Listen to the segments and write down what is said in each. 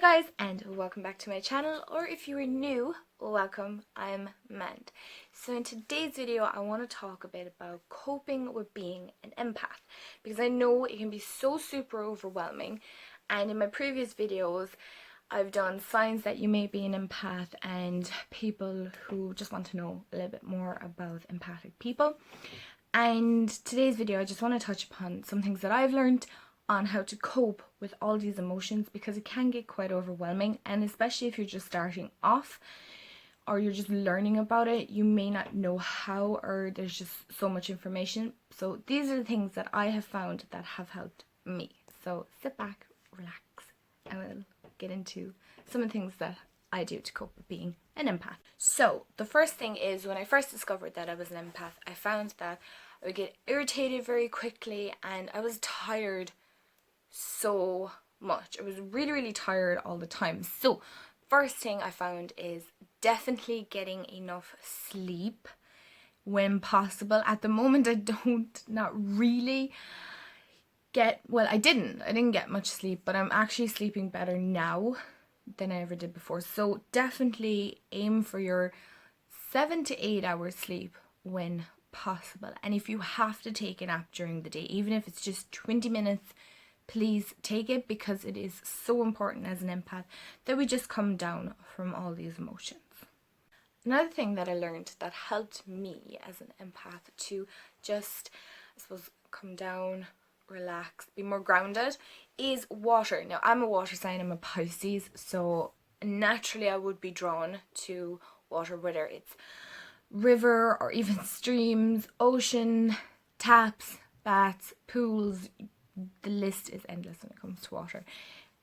guys, and welcome back to my channel, or if you are new, welcome. I'm Mand. So in today's video I want to talk a bit about coping with being an empath, because I know it can be so super overwhelming, and in my previous videos I've done signs that you may be an empath and people who just want to know a little bit more about empathic people. And today's video I just want to touch upon some things that I've learned on how to cope with all these emotions, because it can get quite overwhelming, and especially if you're just starting off or you're just learning about it, you may not know how, or there's just so much information. So these are the things that I have found that have helped me. So sit back, relax, and we'll get into some of the things that I do to cope with being an empath. So the first thing is, when I first discovered that I was an empath, I found that I would get irritated very quickly and I was tired so much. I was really tired all the time. So first thing I found is definitely getting enough sleep when possible. At the moment I not really get, well, I didn't get much sleep, but I'm actually sleeping better now than I ever did before. So definitely aim for your 7 to 8 hours sleep when possible. And if you have to take a nap during the day, even if it's just 20 minutes, please take it, because it is so important as an empath that we just come down from all these emotions. Another thing that I learned that helped me as an empath to just, I suppose, come down, relax, be more grounded, is water. Now, I'm a water sign, I'm a Pisces, so naturally I would be drawn to water, whether it's river or even streams, ocean, taps, baths, pools. The list is endless when it comes to water.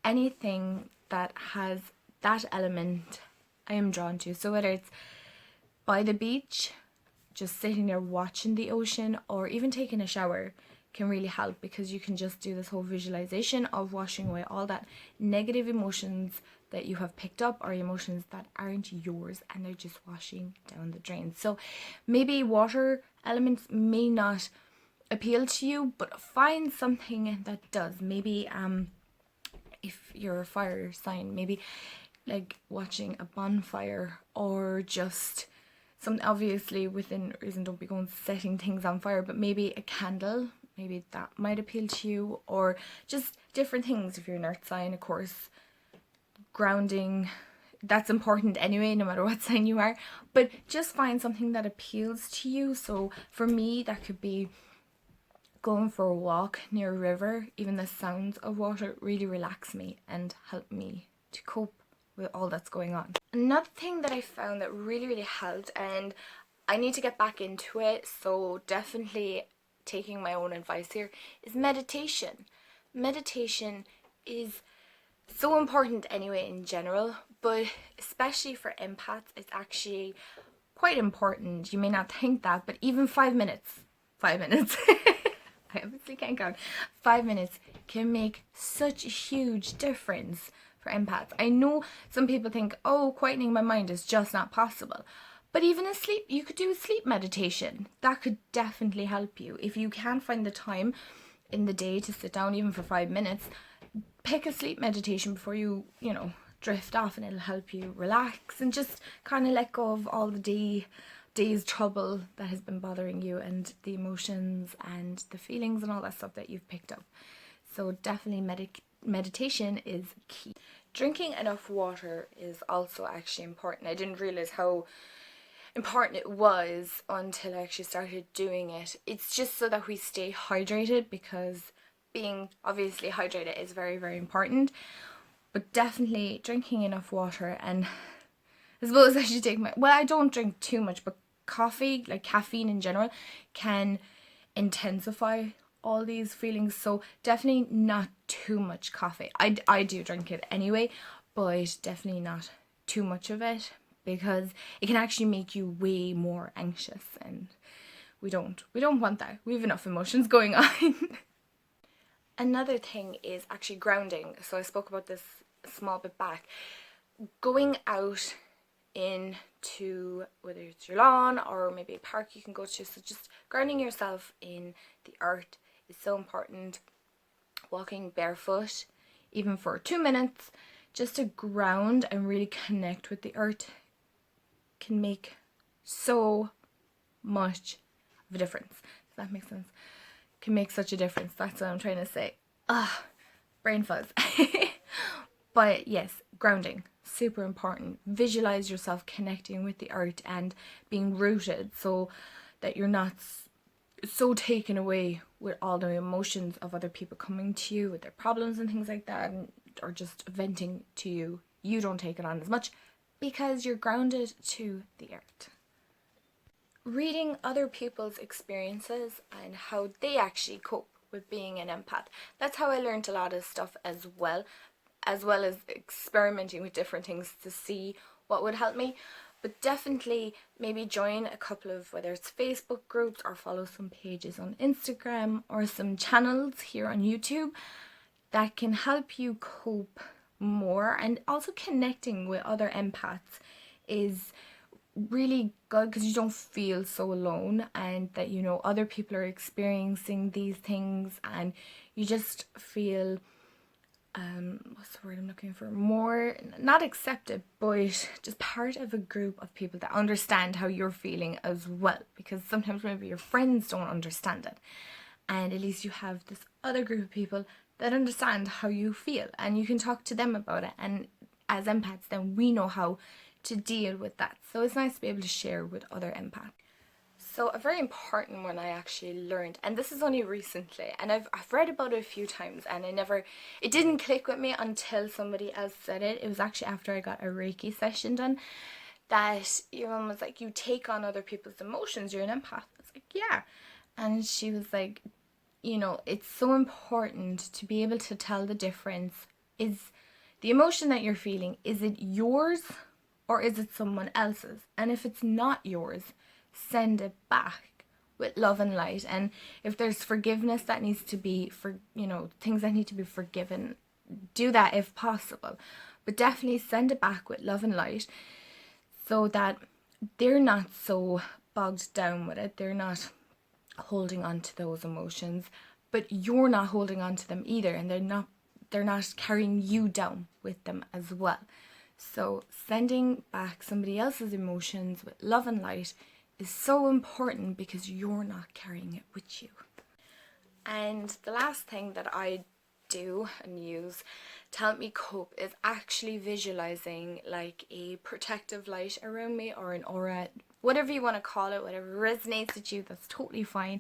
Anything that has that element I am drawn to. So whether it's by the beach, just sitting there watching the ocean, or even taking a shower can really help, because you can just do this whole visualization of washing away all that negative emotions that you have picked up, or emotions that aren't yours, and they're just washing down the drain. So maybe water elements may not appeal to you, but find something that does. Maybe if you're a fire sign, maybe like watching a bonfire, or just something, obviously within reason, don't be going setting things on fire, but maybe a candle, maybe that might appeal to you, or just different things. If you're an earth sign, of course, grounding, that's important anyway, no matter what sign you are, but just find something that appeals to you. So for me, that could be going for a walk near a river. Even the sounds of water really relax me and help me to cope with all that's going on. Another thing that I found that really helped, and I need to get back into it, so definitely taking my own advice here, is meditation. Meditation is so important anyway in general, but especially for empaths, it's actually quite important. You may not think that, but even 5 minutes I obviously can't count. 5 minutes can make such a huge difference for empaths. I know some people think, oh, quietening my mind is just not possible. But even asleep, you could do a sleep meditation. That could definitely help you. If you can't find the time in the day to sit down even for 5 minutes, pick a sleep meditation before you drift off, and it'll help you relax and just kind of let go of all the day's trouble that has been bothering you, and the emotions and the feelings and all that stuff that you've picked up. So definitely meditation is key. Drinking enough water is also actually important. I didn't realize how important it was until I actually started doing it. It's just so that we stay hydrated, because being obviously hydrated is very important, but definitely drinking enough water. And I suppose I should take I don't drink too much, but coffee, like caffeine in general, can intensify all these feelings. So definitely not too much coffee. I do drink it anyway, but definitely not too much of it, because it can actually make you way more anxious, and we don't want that. We have enough emotions going on. Another thing is actually grounding. So I spoke about this a small bit back. Going out into, whether it's your lawn or maybe a park you can go to, so just grounding yourself in the earth is so important. Walking barefoot, even for 2 minutes, just to ground and really connect with the earth can make so much of a difference. Does that make sense? Can make such a difference. That's what I'm trying to say. Brain fuzz. But yes, grounding, super important. Visualize yourself connecting with the earth and being rooted so that you're not so taken away with all the emotions of other people coming to you with their problems and things like that, or just venting to you. You don't take it on as much because you're grounded to the earth. Reading other people's experiences and how they actually cope with being an empath. That's how I learned a lot of stuff as well as experimenting with different things to see what would help me. But definitely maybe join a couple of, whether it's Facebook groups or follow some pages on Instagram or some channels here on YouTube that can help you cope more. And also connecting with other empaths is really good because you don't feel so alone, and that you know other people are experiencing these things, and you just feel what's the word I'm looking for, more not accepted but just part of a group of people that understand how you're feeling as well, because sometimes maybe your friends don't understand it, and at least you have this other group of people that understand how you feel and you can talk to them about it, and as empaths then we know how to deal with that. So it's nice to be able to share with other empaths. So a very important one I actually learned, and this is only recently, and I've read about it a few times, and it didn't click with me until somebody else said it. It was actually after I got a Reiki session done, that your mum was like, you take on other people's emotions, you're an empath. I was like, yeah. And she was like, you know, it's so important to be able to tell the difference. Is the emotion that you're feeling, is it yours or is it someone else's? And if it's not yours, send it back with love and light. And if there's forgiveness that needs to be, things that need to be forgiven, do that if possible. But definitely send it back with love and light so that they're not so bogged down with it. They're not holding on to those emotions, but you're not holding on to them either, and they're not carrying you down with them as well. So sending back somebody else's emotions with love and light is so important because you're not carrying it with you. And the last thing that I do and use to help me cope is actually visualizing like a protective light around me, or an aura, whatever you want to call it, whatever resonates with you, that's totally fine.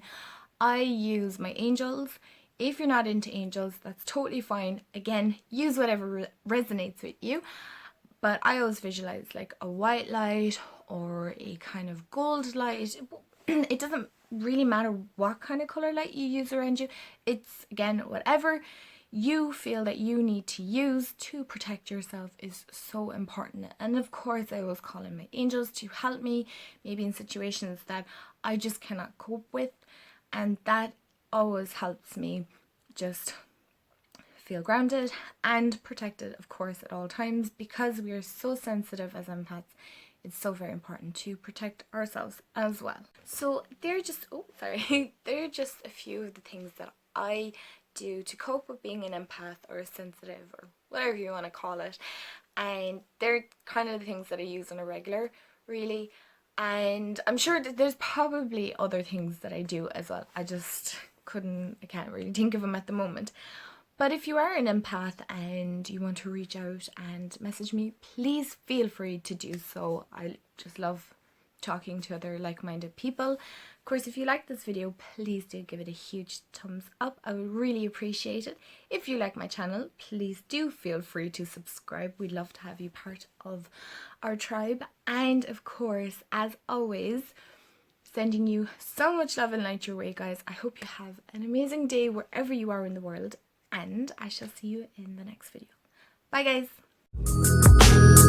I use my angels. If you're not into angels, that's totally fine. Again, use whatever resonates with you. But I always visualize like a white light or a kind of gold light. It doesn't really matter what kind of color light you use around you. It's, again, whatever you feel that you need to use to protect yourself is so important. And of course I always call in my angels to help me, maybe in situations that I just cannot cope with, and that always helps me just feel grounded and protected, of course, at all times, because we are so sensitive as empaths. It's so very important to protect ourselves as well. So they're just they're just a few of the things that I do to cope with being an empath or sensitive or whatever you want to call it, and they're kind of the things that I use on a regular, really. And I'm sure that there's probably other things that I do as well. I can't really think of them at the moment. But if you are an empath and you want to reach out and message me, please feel free to do so. I just love talking to other like-minded people. Of course, if you like this video, please do give it a huge thumbs up. I would really appreciate it. If you like my channel, please do feel free to subscribe. We'd love to have you part of our tribe. And of course, as always, sending you so much love and light your way, guys. I hope you have an amazing day wherever you are in the world, and I shall see you in the next video. Bye, guys.